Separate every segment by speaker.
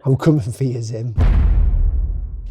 Speaker 1: I'm coming for you, Zim.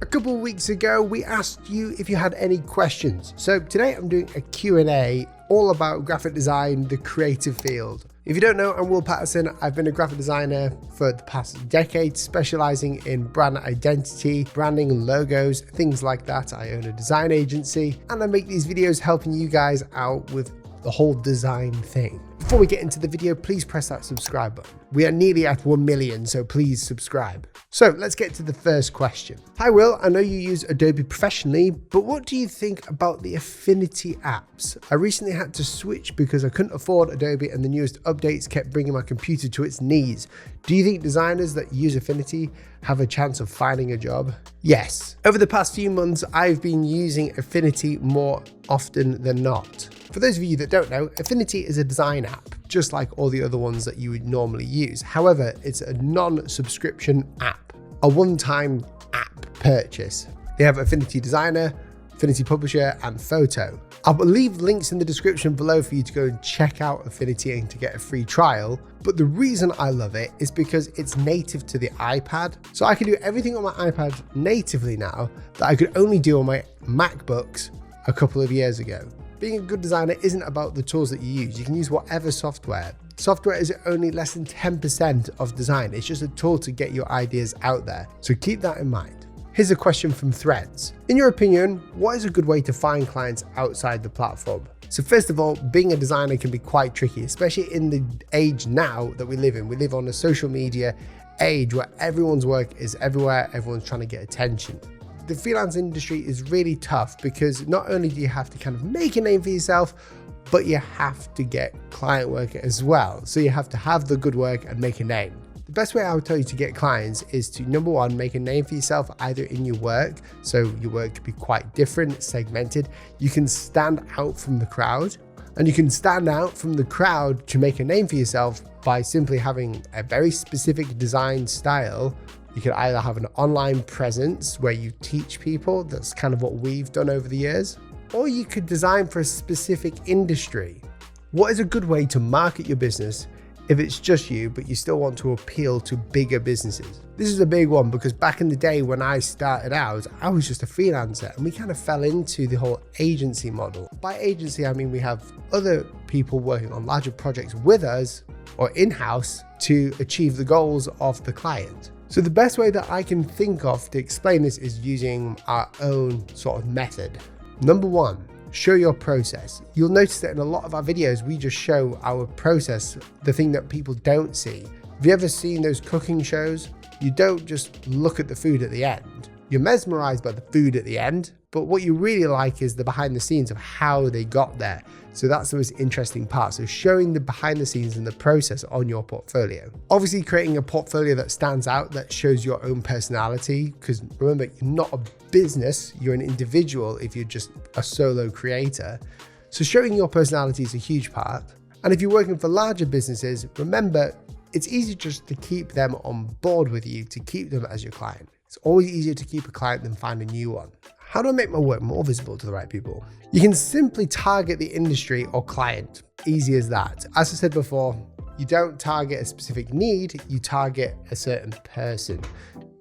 Speaker 1: A couple of weeks ago, we asked you if you had any questions. So today I'm doing a Q&A all about graphic design, the creative field. If you don't know, I'm Paterson. I've been a graphic designer for the past decade, specializing in brand identity, branding and logos, things like that. I own a design agency and I make these videos helping you guys out with the whole design thing. Before we get into the video, please press that subscribe button. We are nearly at 1 million, so please subscribe. So let's get to the first question. Hi Will, I know you use Adobe professionally, but what do you think about the Affinity apps? I recently had to switch because I couldn't afford Adobe and the newest updates kept bringing my computer to its knees. Do you think designers that use Affinity have a chance of finding a job? Yes. Over the past few months, I've been using Affinity more often than not. For those of you that don't know, Affinity is a design app, just like all the other ones that you would normally use. However, it's a non-subscription app, a one-time app purchase. They have Affinity Designer, Affinity Publisher, and Photo. I'll leave links in the description below for you to go and check out Affinity and to get a free trial. But the reason I love it is because it's native to the iPad. So I can do everything on my iPad natively now that I could only do on my MacBooks a couple of years ago. Being a good designer isn't about the tools that you use. You can use whatever software. Software is only less than 10% of design. It's just a tool to get your ideas out there. So keep that in mind. Here's a question from Threads. In your opinion, what is a good way to find clients outside the platform? So first of all, being a designer can be quite tricky, especially in the age now that we live in. We live on a social media age where everyone's work is everywhere. Everyone's trying to get attention. The freelance industry is really tough because not only do you have to kind of make a name for yourself, but you have to get client work as well. So you have to have the good work and make a name. The best way I would tell you to get clients is to, number one, make a name for yourself either in your work. So your work could be quite different, segmented. You can stand out from the crowd, and you can stand out from the crowd to make a name for yourself by simply having a very specific design style. You could either have an online presence where you teach people, that's kind of what we've done over the years, or you could design for a specific industry. What is a good way to market your business if it's just you, but you still want to appeal to bigger businesses? This is a big one because back in the day when I started out, I was just a freelancer and we kind of fell into the whole agency model. By agency, I mean we have other people working on larger projects with us or in-house to achieve the goals of the client. So the best way that I can think of to explain this is using our own sort of method. Number one, show your process. You'll notice that in a lot of our videos, we just show our process, the thing that people don't see. Have you ever seen those cooking shows? You don't just look at the food at the end. You're mesmerized by the food at the end, but what you really like is the behind the scenes of how they got there. So that's the most interesting part. So showing the behind the scenes and the process on your portfolio. Obviously creating a portfolio that stands out, that shows your own personality, because remember, you're not a business, you're an individual if you're just a solo creator. So showing your personality is a huge part. And if you're working for larger businesses, remember, it's easy just to keep them on board with you, to keep them as your client. It's always easier to keep a client than find a new one. How do I make my work more visible to the right people? You can simply target the industry or client. Easy as that. As I said before, you don't target a specific need, you target a certain person.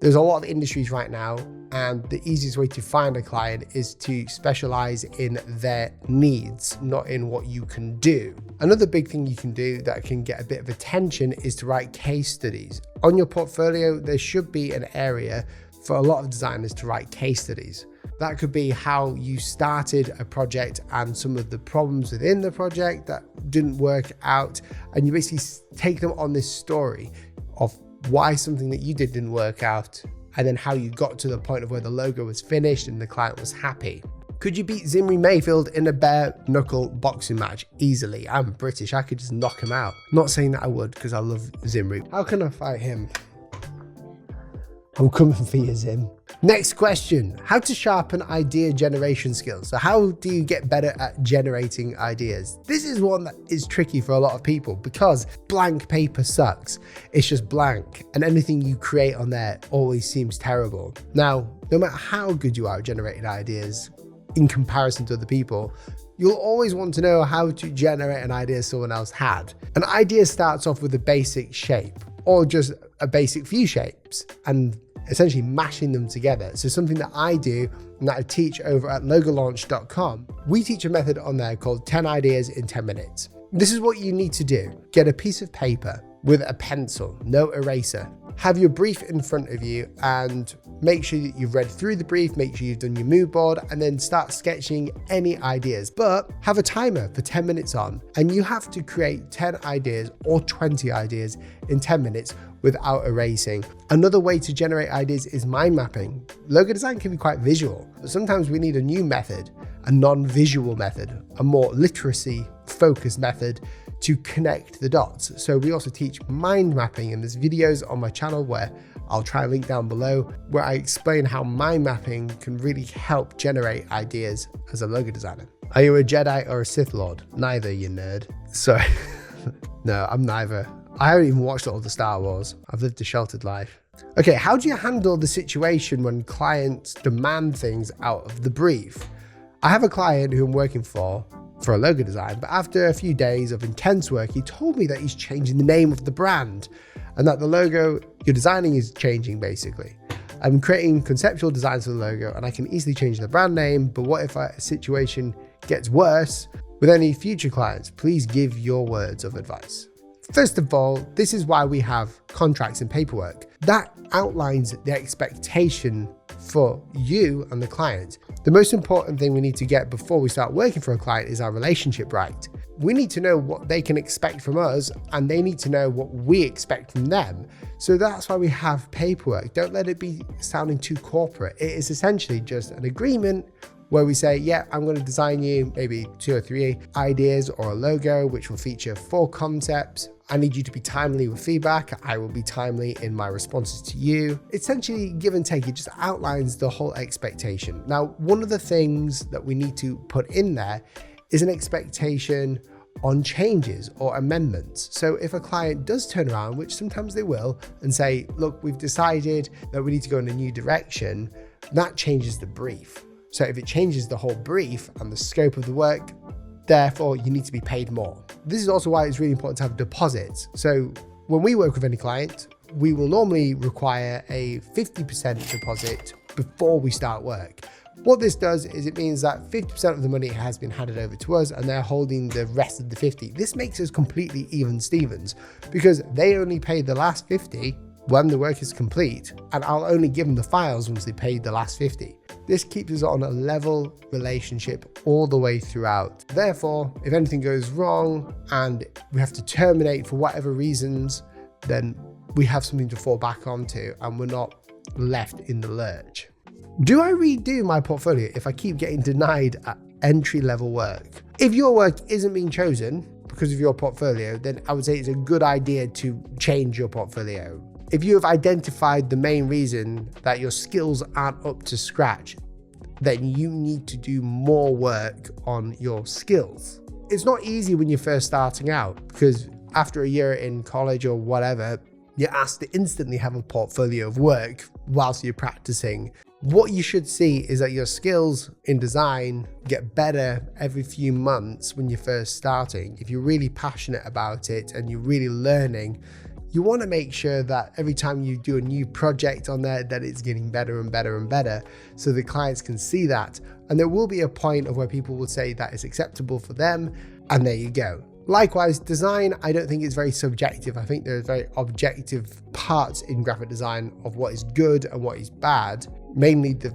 Speaker 1: There's a lot of industries right now, and the easiest way to find a client is to specialize in their needs, not in what you can do. Another big thing you can do that can get a bit of attention is to write case studies. On your portfolio, there should be an area for a lot of designers to write case studies. That could be how you started a project and some of the problems within the project that didn't work out. And you basically take them on this story of why something that you did didn't work out, and then how you got to the point of where the logo was finished and the client was happy. Could you beat Zim Mayfield in a bare knuckle boxing match? Easily. I'm British, I could just knock him out. Not saying that I would, because I love Zim. How can I fight him? I'm coming for you, Zim. Next question, how to sharpen idea generation skills. So how do you get better at generating ideas? This is one that is tricky for a lot of people because blank paper sucks. It's just blank, and anything you create on there always seems terrible. Now, no matter how good you are at generating ideas in comparison to other people, you'll always want to know how to generate an idea someone else had. An idea starts off with a basic shape. or just a basic few shapes and essentially mashing them together. So something that I do and that I teach over at logolaunch.com, we teach a method on there called 10 ideas in 10 minutes. This is what you need to do. Get a piece of paper with a pencil, no eraser. Have your brief in front of you and make sure that you've read through the brief, make sure you've done your mood board, and then start sketching any ideas. But have a timer for 10 minutes on, and you have to create 10 ideas or 20 ideas in 10 minutes without erasing. Another way to generate ideas is mind mapping. Logo design can be quite visual, but sometimes we need a new method, a non-visual method, a more literacy focused method to connect the dots. So we also teach mind mapping, and there's videos on my channel where I'll try and link down below where I explain how mind mapping can really help generate ideas as a logo designer. Are you a Jedi or a Sith Lord? Neither, you nerd. Sorry. No, I'm neither. I haven't even watched all the Star Wars. I've lived a sheltered life. Okay, how do you handle the situation when clients demand things out of the brief? I have a client who I'm working for a logo design, but after a few days of intense work, he told me that he's changing the name of the brand and that the logo you're designing is changing basically. I'm creating conceptual designs for the logo and I can easily change the brand name, but what if a situation gets worse? With any future clients, please give your words of advice. First of all, this is why we have contracts and paperwork. That outlines the expectation for you and the client. The most important thing we need to get before we start working for a client is our relationship right. We need to know what they can expect from us and they need to know what we expect from them. So that's why we have paperwork. Don't let it be sounding too corporate. It is essentially just an agreement where we say, yeah, I'm going to design you maybe 2 or 3 ideas or a logo, which will feature 4 concepts. I need you to be timely with feedback. I will be timely in my responses to you. Essentially, give and take. It just outlines the whole expectation. Now, one of the things that we need to put in there is an expectation on changes or amendments. So if a client does turn around, which sometimes they will, and say, look, we've decided that we need to go in a new direction, that changes the brief. So if it changes the whole brief and the scope of the work, therefore you need to be paid more. This is also why it's really important to have deposits. So when we work with any client, we will normally require a 50% deposit before we start work. What this does is it means that 50% of the money has been handed over to us and they're holding the rest of the 50. This makes us completely even Stevens because they only paid the last 50 when the work is complete, and I'll only give them the files once they paid the last 50. This keeps us on a level relationship all the way throughout. Therefore, if anything goes wrong and we have to terminate for whatever reasons, then we have something to fall back onto and we're not left in the lurch. Do I redo my portfolio if I keep getting denied at entry-level work? If your work isn't being chosen because of your portfolio, then I would say it's a good idea to change your portfolio. If you have identified the main reason that your skills aren't up to scratch, then you need to do more work on your skills. It's not easy when you're first starting out because after a year in college or whatever, you're asked to instantly have a portfolio of work whilst you're practicing. What you should see is that your skills in design get better every few months when you're first starting. If you're really passionate about it and you're really learning, you want to make sure that every time you do a new project on there, that it's getting better and better and better so the clients can see that. And there will be a point of where people will say that is acceptable for them, and there you go. Likewise, design, I don't think it's very subjective. I think there's very objective parts in graphic design of what is good and what is bad, mainly the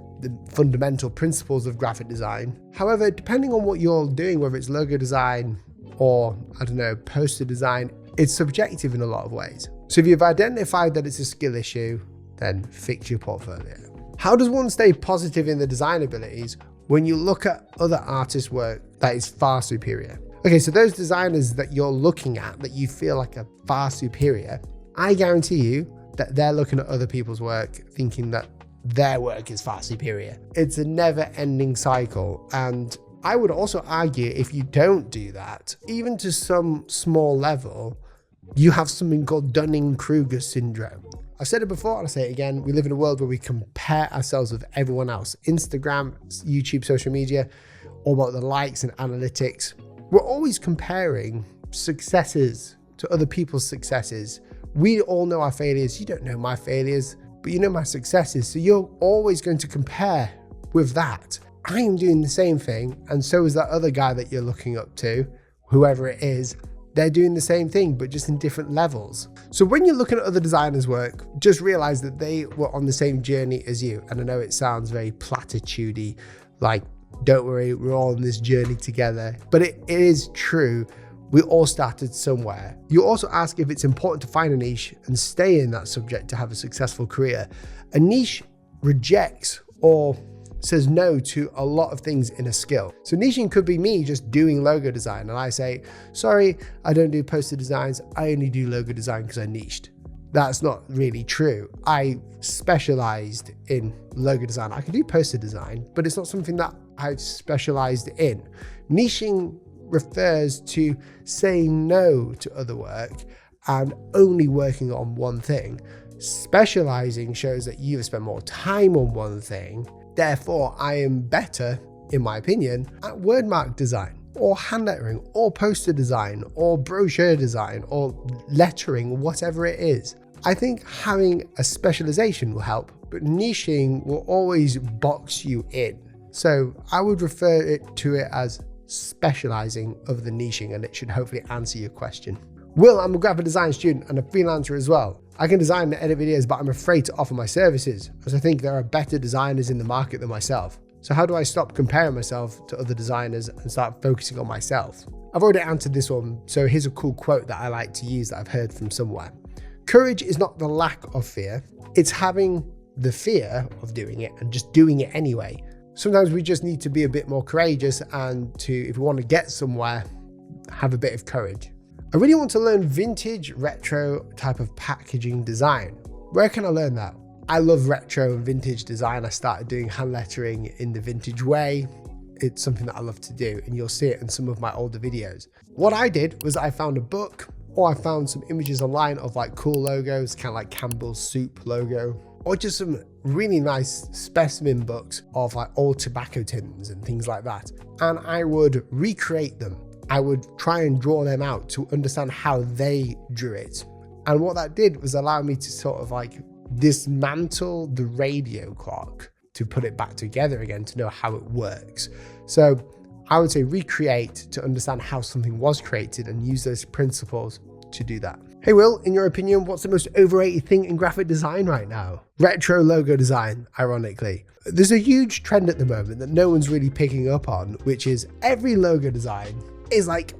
Speaker 1: fundamental principles of graphic design. However, depending on what you're doing, whether it's logo design or, I don't know, poster design, it's subjective in a lot of ways. So if you've identified that it's a skill issue, then fix your portfolio. How does one stay positive in the design abilities when you look at other artists' work that is far superior? Okay, so those designers that you're looking at that you feel like are far superior, I guarantee you that they're looking at other people's work thinking that their work is far superior. It's a never-ending cycle, and I would also argue if you don't do that, even to some small level, you have something called Dunning-Kruger syndrome. I've said it before and I'll say it again, we live in a world where we compare ourselves with everyone else. Instagram, YouTube, social media, all about the likes and analytics. We're always comparing successes to other people's successes We all know our failures. You don't know my failures, but you know my successes. So you're always going to compare with that. I am doing the same thing, and so is that other guy that you're looking up to, whoever it is. They're doing the same thing, but just in different levels. So when you're looking at other designers' work, just realize that they were on the same journey as you. And I know it sounds very platitudey, like, don't worry, we're all on this journey together. But it is true. We all started somewhere. You also ask if it's important to find a niche and stay in that subject to have a successful career. A niche rejects or says no to a lot of things in a skill. So niching could be me just doing logo design, and I say, sorry, I don't do poster designs. I only do logo design because I niched. That's not really true. I specialized in logo design. I can do poster design, but it's not something that I've specialized in. Niching refers to saying no to other work and only working on one thing. Specializing shows that you've spent more time on one thing. Therefore, I am better, in my opinion, at wordmark design or hand lettering or poster design or brochure design or lettering, whatever it is. I think having a specialization will help, but niching will always box you in. So I would refer to it as specializing of the niching, and it should hopefully answer your question. Will, I'm a graphic design student and a freelancer as well. I can design and edit videos, but I'm afraid to offer my services as I think there are better designers in the market than myself. So how do I stop comparing myself to other designers and start focusing on myself? I've already answered this one, so here's a cool quote that I like to use that I've heard from somewhere. Courage is not the lack of fear, it's having the fear of doing it and just doing it anyway. Sometimes we just need to be a bit more courageous and if we want to get somewhere, have a bit of courage. I really want to learn vintage, retro type of packaging design. Where can I learn that? I love retro and vintage design. I started doing hand lettering in the vintage way. It's something that I love to do, and you'll see it in some of my older videos. What I did was I found a book, or I found some images online of like cool logos, kind of like Campbell's Soup logo, or just some really nice specimen books of like old tobacco tins and things like that. And I would recreate them. I would try and draw them out to understand how they drew it. And what that did was allow me to sort of like dismantle the radio clock to put it back together again to know how it works. So I would say recreate to understand how something was created and use those principles to do that. Hey Will, in your opinion, what's the most overrated thing in graphic design right now? Retro logo design, ironically. There's a huge trend at the moment that no one's really picking up on, which is every logo design is like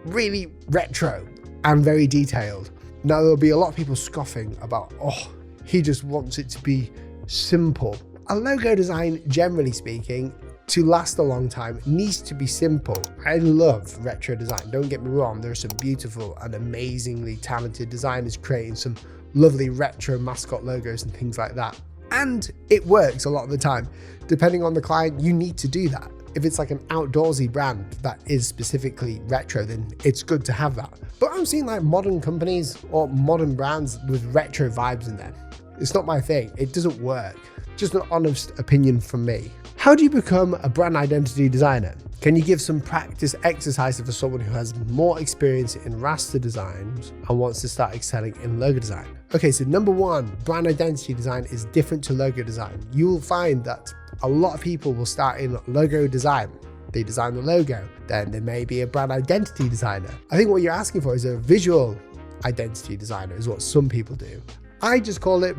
Speaker 1: really retro and very detailed. Now there'll be a lot of people scoffing about, oh, he just wants it to be simple. A logo design, generally speaking, to last a long time, needs to be simple. I love retro design, don't get me wrong, there are some beautiful and amazingly talented designers creating some lovely retro mascot logos and things like that. And it works a lot of the time. Depending on the client, you need to do that. If it's like an outdoorsy brand that is specifically retro, then it's good to have that. But I'm seeing like modern companies or modern brands with retro vibes in them. It's not my thing, it doesn't work. Just an honest opinion from me. How do you become a brand identity designer? Can you give some practice exercises for someone who has more experience in raster designs and wants to start excelling in logo design? Okay, so number one, brand identity design is different to logo design. You will find that a lot of people will start in logo design. They design the logo, then there may be a brand identity designer. I think what you're asking for is a visual identity designer is what some people do. I just call it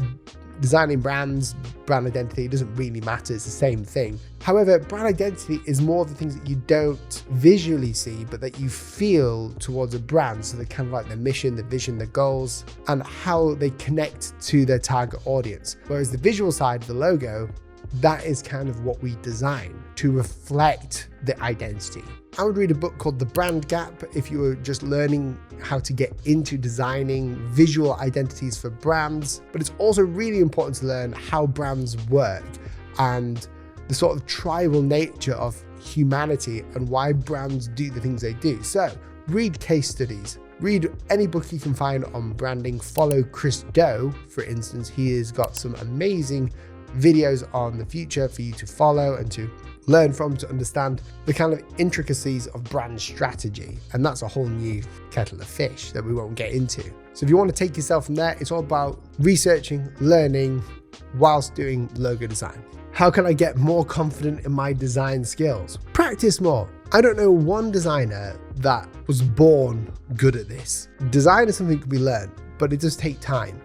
Speaker 1: designing brands, brand identity. It doesn't really matter, it's the same thing. However, brand identity is more of the things that you don't visually see, but that you feel towards a brand. So they're kind of like the mission, the vision, the goals, and how they connect to their target audience. Whereas the visual side of the logo, that is kind of what we design to reflect the identity. I would read a book called The Brand Gap if you were just learning how to get into designing visual identities for brands. But it's also really important to learn how brands work and the sort of tribal nature of humanity and why brands do the things they do. So read case studies, read any book you can find on branding. Follow Chris Do, for instance. He has got some amazing videos on the future for you to follow and to learn from to understand the kind of intricacies of brand strategy. And that's a whole new kettle of fish that we won't get into. So if you want to take yourself from there, it's all about researching, learning whilst doing logo design. How can I get more confident in my design skills? Practice more. I don't know one designer that was born good at this. Design is something that can be learned, but it does take time.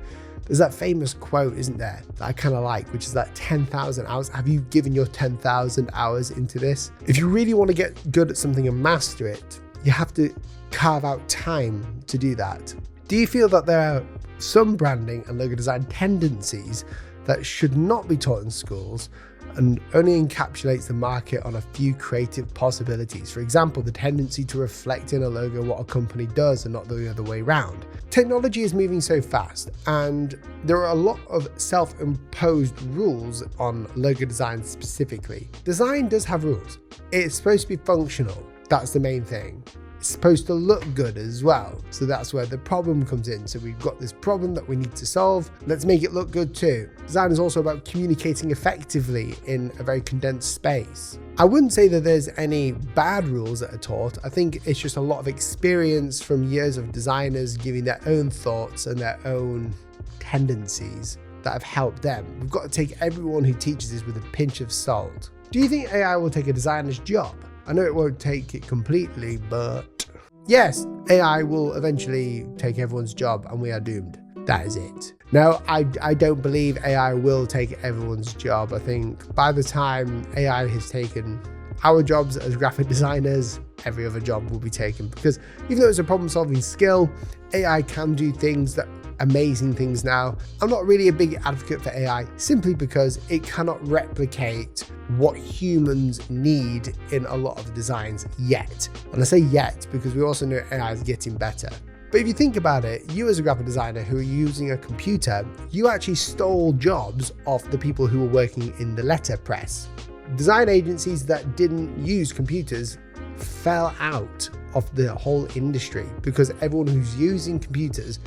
Speaker 1: There's that famous quote, isn't there, that I kind of like, which is that 10,000 hours. Have you given your 10,000 hours into this? If you really want to get good at something and master it, you have to carve out time to do that. Do you feel that there are some branding and logo design tendencies that should not be taught in schools and only encapsulates the market on a few creative possibilities? For example, the tendency to reflect in a logo what a company does and not the other way around. Technology is moving so fast, and there are a lot of self-imposed rules on logo design specifically. Design does have rules. It's supposed to be functional. That's the main thing. It's supposed to look good as well. So that's where the problem comes in. So we've got this problem that we need to solve. Let's make it look good too. Design is also about communicating effectively in a very condensed space. I wouldn't say that there's any bad rules that are taught. I think it's just a lot of experience from years of designers giving their own thoughts and their own tendencies that have helped them. We've got to take everyone who teaches this with a pinch of salt. Do you think AI will take a designer's job? I know it won't take it completely, but yes, AI will eventually take everyone's job and we are doomed. That is it. No, I don't believe AI will take everyone's job. I think by the time AI has taken our jobs as graphic designers, every other job will be taken, because even though it's a problem-solving skill, AI can do things that amazing things now. I'm not really a big advocate for AI simply because it cannot replicate what humans need in a lot of designs yet. And I say yet because we also know AI is getting better. But if you think about it, you as a graphic designer who are using a computer, you actually stole jobs off the people who were working in the letterpress. Design agencies that didn't use computers fell out of the whole industry because everyone who's using computers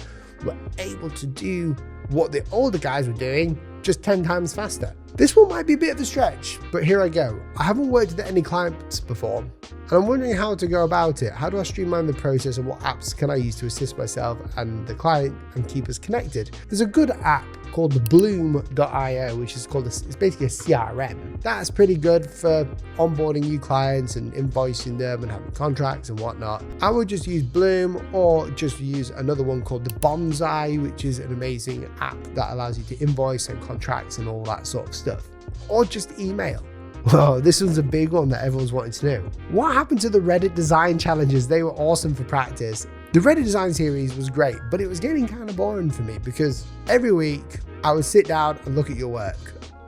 Speaker 1: were able to do what the older guys were doing just 10 times faster. This one might be a bit of a stretch, but here I go. I haven't worked with any clients before, and I'm wondering how to go about it. How do I streamline the process, and what apps can I use to assist myself and the client and keep us connected? There's a good app called Bloom.io, which is called, it's basically a CRM. That's pretty good for onboarding new clients and invoicing them and having contracts and whatnot. I would just use Bloom, or just use another one called the Bonsai, which is an amazing app that allows you to invoice and contracts and all that sort of stuff. Or just email. Whoa, this one's a big one that everyone's wanting to know. What happened to the Reddit design challenges? They were awesome for practice. The Reddit design series was great, but it was getting kind of boring for me because every week I would sit down and look at your work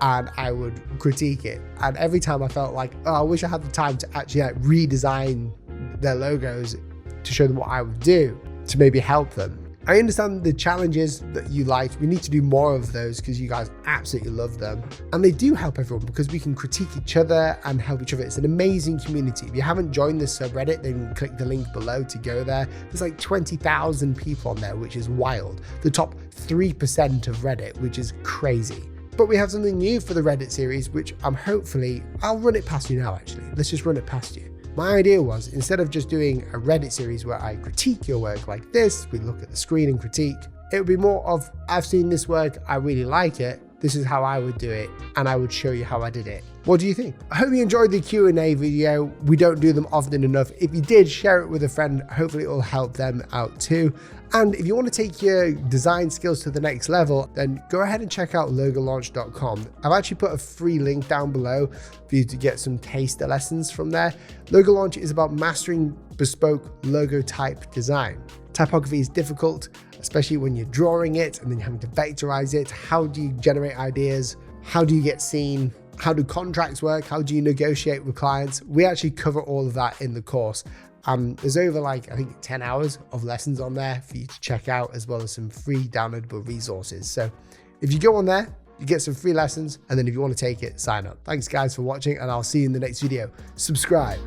Speaker 1: and I would critique it. And every time I felt like, oh, I wish I had the time to actually redesign their logos to show them what I would do to maybe help them. I understand the challenges that you liked. We need to do more of those because you guys absolutely love them. And they do help everyone because we can critique each other and help each other. It's an amazing community. If you haven't joined this subreddit, then click the link below to go there. There's like 20,000 people on there, which is wild. The top 3% of Reddit, which is crazy. But we have something new for the Reddit series, which I'll run it past you now actually. Let's just run it past you. My idea was, instead of just doing a Reddit series where I critique your work like this, we look at the screen and critique, it would be more of, I've seen this work, I really like it, this is how I would do it, and I would show you how I did it. What do you think? I hope you enjoyed the Q&A video. We don't do them often enough. If you did, share it with a friend. Hopefully it will help them out too. And if you want to take your design skills to the next level, then go ahead and check out logolaunch.com. I've actually put a free link down below for you to get some taster lessons from there. Logo Launch is about mastering bespoke logo type design. Typography is difficult, especially when you're drawing it and then you're having to vectorize it. How do you generate ideas? How do you get seen? How do contracts work? How do you negotiate with clients? We actually cover all of that in the course. There's over I think 10 hours of lessons on there for you to check out, as well as some free downloadable resources. So if you go on there, you get some free lessons. And then if you want to take it, sign up. Thanks guys for watching, and I'll see you in the next video. Subscribe.